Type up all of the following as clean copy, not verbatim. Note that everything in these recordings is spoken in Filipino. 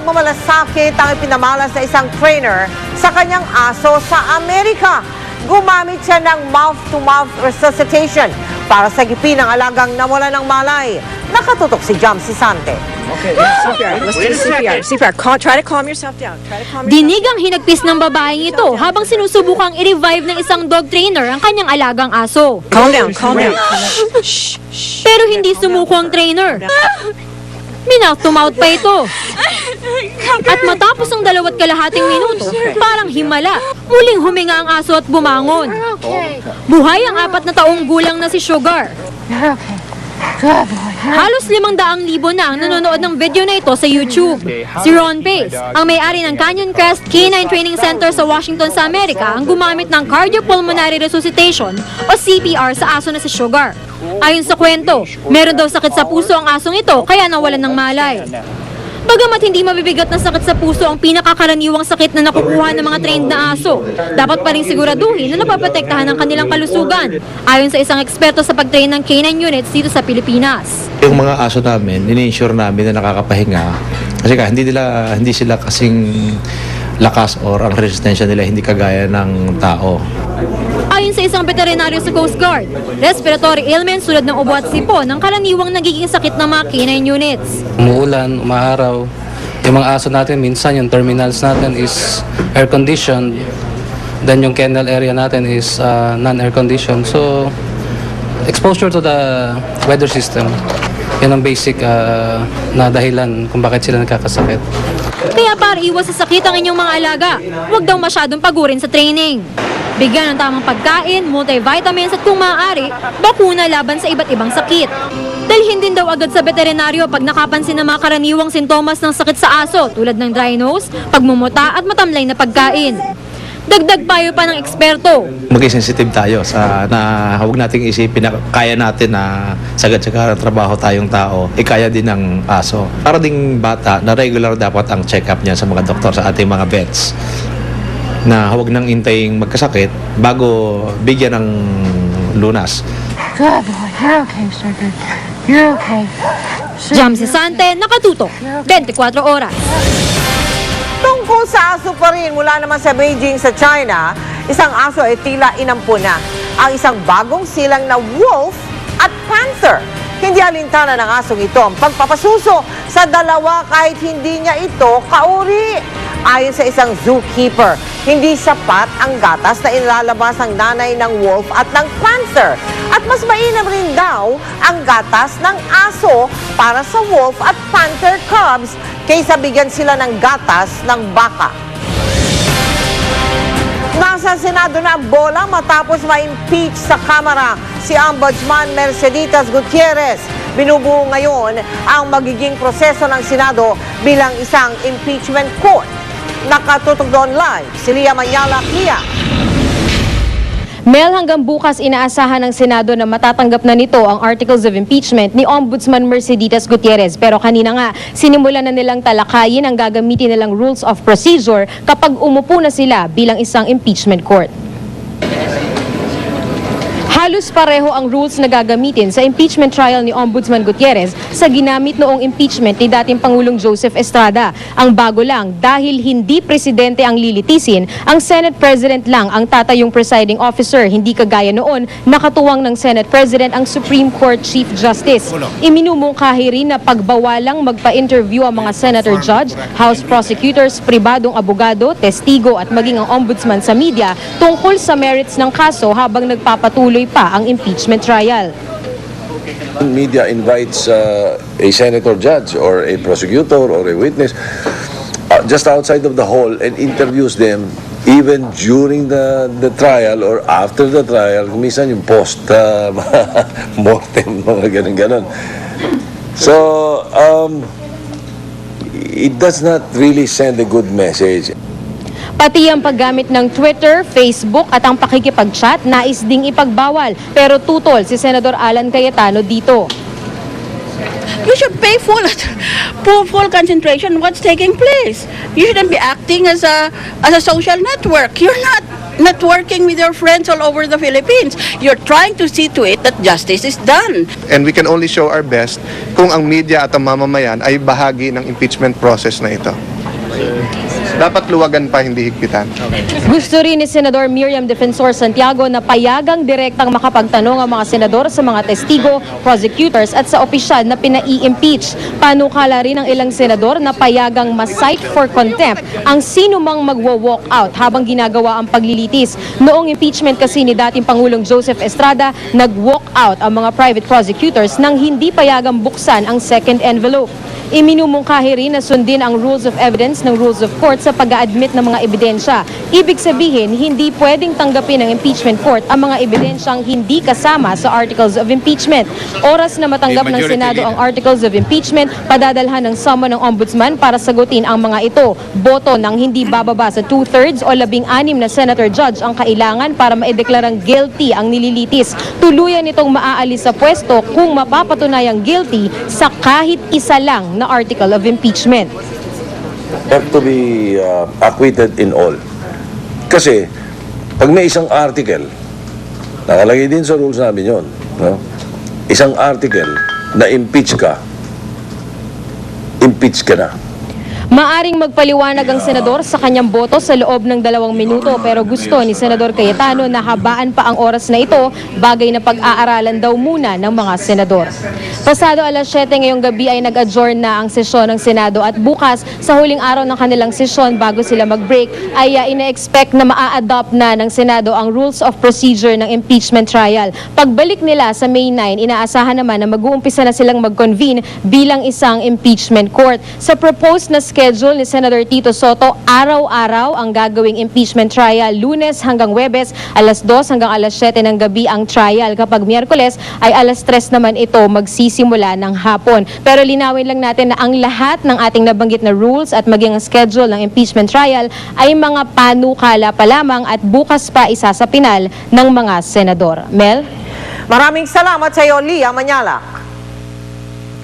pagmamalasakit ang ipinamalas sa isang trainer sa kanyang aso sa Amerika. Gumamit siya ng mouth-to-mouth resuscitation para sagipin ang alagang nawala ng malay. Nakatutok si Jam Sisante. Okay, CPR. Let's do CPR. CPR. Try to calm yourself down. Dinig ang hinagpis ng babaeng ito habang sinusubukang i-revive ng isang dog trainer ang kanyang alagang aso. Calm down, calm down. Pero hindi sumuko ang trainer. Minouth-to-mouth pa ito. At matapos ang 2.5 minuto, parang himala. Muling huminga ang aso at bumangon. Buhay ang 4 na taong gulang na si Sugar. Halos 500,000 na ang nanonood ng video na ito sa YouTube. Si Ron Pace, ang may-ari ng Canyon Crest Canine Training Center sa Washington sa Amerika, ang gumamit ng cardiopulmonary resuscitation o CPR sa aso na si Sugar. Ayon sa kwento, meron daw sakit sa puso ang asong ito kaya nawalan ng malay. Bagamat hindi mabibigat na sakit sa puso ang pinakakaraniwang sakit na nakukuha ng mga trained na aso, dapat pa rin siguraduhin na napaprotektahan ang kanilang kalusugan, ayon sa isang eksperto sa pag-train ng canine units dito sa Pilipinas. Yung mga aso namin, ini-ensure namin na nakakapahinga kasi hindi sila kasing lakas or ang resistensya nila hindi kagaya ng tao. Ayon sa isang veterinaryo sa Coast Guard, respiratory ailments tulad ng ubo at sipon ang karaniwang nagiging sakit ng mga canine units. Umuulan, umaaraw. Yung mga aso natin, minsan yung terminals natin is air conditioned. Then yung kennel area natin is non-air conditioned. So, exposure to the weather system, yan ang basic na dahilan kung bakit sila nagkakasakit. Kaya para iwas sa sakit ang inyong mga alaga, huwag daw masyadong pagurin sa training. Bigyan ng tamang pagkain, multivitamins at kung maaari, bakuna laban sa iba't ibang sakit. Dalhin din daw agad sa veterinaryo pag nakapansin ng mga karaniwang sintomas ng sakit sa aso tulad ng dry nose, pagmumuta at matamlay na pagkain. Dagdag payo pa ng eksperto. Maging sensitive tayo na huwag nating isipin na kaya natin na sagad-sagad trabaho tayong tao, kaya din ng aso. Para ding bata na regular dapat ang check-up niya sa mga doktor, sa ating mga vets, na huwag nang intaying magkasakit bago bigyan ng lunas. Good boy. You're okay, Sugar. You're okay. Jam Sisante, nakatutok, 24 oras. Tungkol sa aso pa rin, mula naman sa Beijing sa China, isang aso ay tila inampo na ang isang bagong silang na wolf at panther. Hindi alintana ng asong ito ang pagpapasuso sa dalawa kahit hindi niya ito kauri. Ayon sa isang zookeeper, hindi sapat ang gatas na inilalabas ng nanay ng wolf at ng panther. At mas mainam rin daw ang gatas ng aso para sa wolf at panther cubs kaysa bigyan sila ng gatas ng baka. Nasa Senado na ang bola matapos ma-impeach sa Kamara si Ombudsman Merceditas Gutierrez. Binubuo ngayon ang magiging proseso ng Senado bilang isang impeachment court. Nakatutok doon live, si Lia Manyala, Lia. Mel, hanggang bukas inaasahan ng Senado na matatanggap na nito ang articles of impeachment ni Ombudsman Merceditas Gutierrez. Pero kanina nga, sinimulan na nilang talakayin ang gagamitin nilang rules of procedure kapag umupo na sila bilang isang impeachment court. Halos pareho ang rules na gagamitin sa impeachment trial ni Ombudsman Gutierrez sa ginamit noong impeachment ni dating Pangulong Joseph Estrada. Ang bago lang, dahil hindi presidente ang lilitisin, ang Senate President lang ang tatayong presiding officer, hindi kagaya noon nakatuwang ng Senate President ang Supreme Court Chief Justice. Iminumungkahi rin na pagbawalang magpa-interview ang mga senator judge, house prosecutors, pribadong abogado, testigo at maging ang ombudsman sa media tungkol sa merits ng kaso habang nagpapatuloy pa ang impeachment trial. Media invites a senator judge or a prosecutor or a witness just outside of the hall and interviews them even during the trial or after the trial. Minsan yung post-mortem, mga ganun-ganun. So, it does not really send a good message. Pati ang paggamit ng Twitter, Facebook at ang pakikipag-chat nais ding ipagbawal. Pero tutol si Senador Alan Cayetano dito. You should pay full concentration on what's taking place. You shouldn't be acting as a social network. You're not networking with your friends all over the Philippines. You're trying to see to it that justice is done. And we can only show our best kung ang media at ang mamamayan ay bahagi ng impeachment process na ito. Dapat luwagan pa, hindi higpitan. Gusto rin ni Senador Miriam Defensor Santiago na payagang direktang makapagtanong ang mga senador sa mga testigo, prosecutors at sa opisyal na pinai-impeach. Panukala rin ng ilang senador na payagang ma-cite for contempt ang sino mang magwo-walk out habang ginagawa ang paglilitis. Noong impeachment kasi ni dating Pangulong Joseph Estrada, nag-walk out ang mga private prosecutors nang hindi payagang buksan ang second envelope. Iminumungkahi rin na sundin ang rules of evidence ng rules of court sa pag-a-admit ng mga ebidensya. Ibig sabihin, hindi pwedeng tanggapin ng impeachment court ang mga ebidensyang hindi kasama sa articles of impeachment. Oras na matanggap ng Senado ang articles of impeachment, padadalhan ng summon ng ombudsman para sagutin ang mga ito. Boto ng hindi bababa sa 2/3 o 16 na senator judge ang kailangan para maideklarang guilty ang nililitis. Tuluyan itong maaalis sa pwesto kung mapapatunayang guilty sa kahit isa lang na article of impeachment. Have to be acquitted in all. Kasi, pag may isang article, nakalagay din sa rules namin yun, no? Isang article na impeach ka na. Maaring magpaliwanag ang senador sa kanyang boto sa loob ng 2 minuto pero gusto ni Senador Cayetano na habaan pa ang oras na ito, bagay na pag-aaralan daw muna ng mga senador. Pasado alas 7 ngayong gabi ay nag-adjourn na ang sesyon ng Senado at bukas sa huling araw ng kanilang sesyon bago sila mag-break ay ina-expect na maa-adopt na ng Senado ang rules of procedure ng impeachment trial. Pagbalik nila sa May 9, inaasahan naman na mag-uumpisa na silang mag-convene bilang isang impeachment court. Sa proposed na schedule ni Senator Tito Soto, araw-araw ang gagawing impeachment trial, Lunes hanggang Huwebes, alas 2 hanggang alas 7 ng gabi ang trial. Kapag Miyerkules ay alas 3 naman ito magsisimula ng hapon. Pero linawin lang natin na ang lahat ng ating nabanggit na rules at maging ang schedule ng impeachment trial ay mga panukala pa lamang at bukas pa isa sa pinal ng mga senador. Mel? Maraming salamat sa iyo, Lia Manyalak.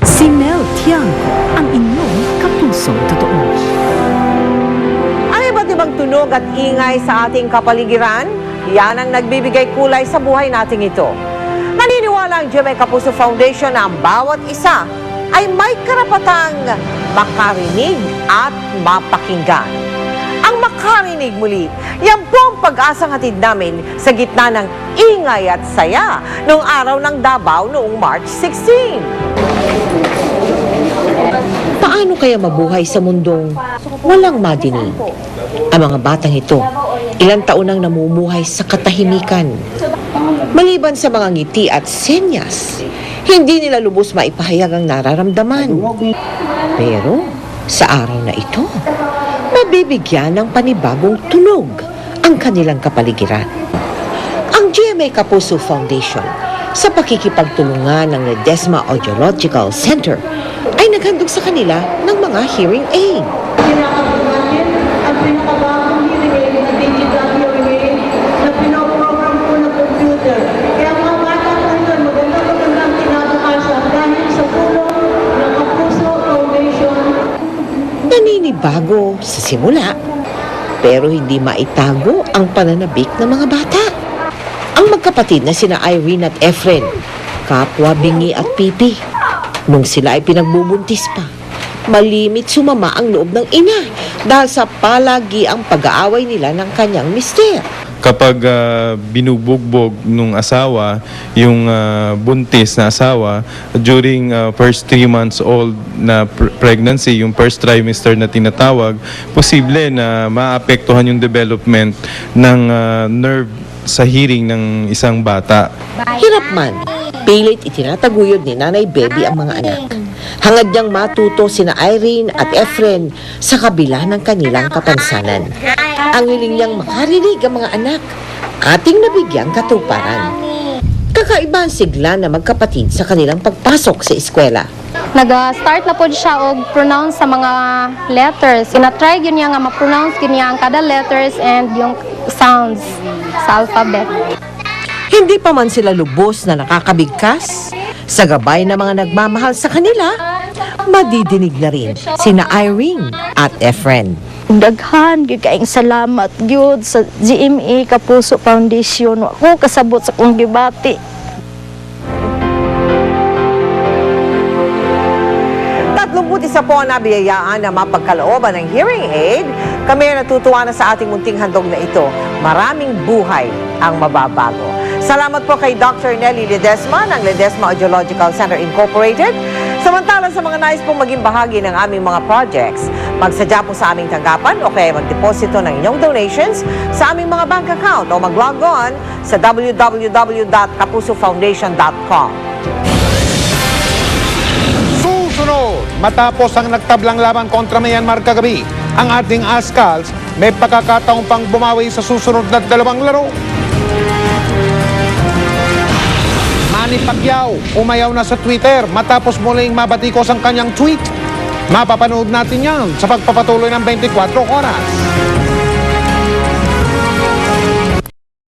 Si Mel Tiangco, ang inyong kapusong totoo. Ang iba't ibang tunog at ingay sa ating kapaligiran, yan ang nagbibigay kulay sa buhay nating ito. Naniniwala ang GMA Kapuso Foundation na ang bawat isa ay may karapatang makarinig at mapakinggan. Ang makarinig muli, yan po ang pag-asang hatid namin sa gitna ng ingay at saya noong araw ng Davao noong March 16. Paano kaya mabuhay sa mundong walang madinig? Ang mga batang ito, ilang taon nang namumuhay sa katahimikan. Maliban sa mga ngiti at senyas, hindi nila lubos maipahayag ang nararamdaman. Pero sa araw na ito, mabibigyan ng panibagong tunog ang kanilang kapaligiran. Ang GMA Kapuso Foundation, sa pakikipagtulungan ng Ledesma Audiological Center, ay naghandog sa kanila ng mga hearing aid. Ang pinakabagong hearing aid na digital hearing aid na pinoprogram po ng computer. Kaya mga bata po ito, magandang kinabukasan dahil sa tulong ng Kapuso Foundation. Naninibago sa simula, pero hindi maitago ang pananabik ng mga bata. Ang magkapatid na sina Irene at Efren, kapwa bingi at pipi, nung sila ay pinagbubuntis pa, malimit sumama ang loob ng ina dahil sa palagi ang pag-aaway nila ng kanyang mister. Kapag binubugbog nung asawa, yung buntis na asawa, during first 3 months old na pregnancy, yung first trimester na tinatawag, posible na maapektuhan yung development ng nerve sa hearing ng isang bata. Hirap man, pilit itinataguyod ni Nanay Baby ang mga anak. Hangad niyang matuto sina Irene at Efren sa kabila ng kanilang kapansanan. Ang hiling niyang makarinig ang mga anak, ating nabigyang katuparan. Kakaiba ang sigla na magkapatid sa kanilang pagpasok sa eskwela. Nag-start na po siya og pronounce sa mga letters. Ina-try yun niya nga ma-pronounce yun niya ang kada letters and yung sounds sa alphabet. Hindi pa man sila lubos na nakakabigkas, sa gabay ng mga nagmamahal sa kanila, madidinig na rin sina Irene at Efren. Daghan, gikaing salamat gyud sa GMA Kapuso Foundation. Ako kasabot sa kong gibati. 31 po ang nabiyayaan na mapagkalooban ng hearing aid. Kami ay natutuwa na sa ating munting handog na ito. Maraming buhay ang mababago. Salamat po kay Dr. Nelly Ledesma ng Ledesma Audiological Center Incorporated. Samantala sa mga nais pong maging bahagi ng aming mga projects, magsadya po sa aming tanggapan o kaya magdeposito ng inyong donations sa aming mga bank account o mag-log on sa www.kapusofoundation.com. Susunod, matapos ang nagtablang laban kontra Myanmar kagabi, ang ating Ascals may pagkakataong pang bumawi sa susunod na 2 laro. Manny Pacquiao umayaw na sa Twitter matapos muling mabatikos ang kanyang tweet. Mapapanood natin yan sa pagpapatuloy ng 24 oras.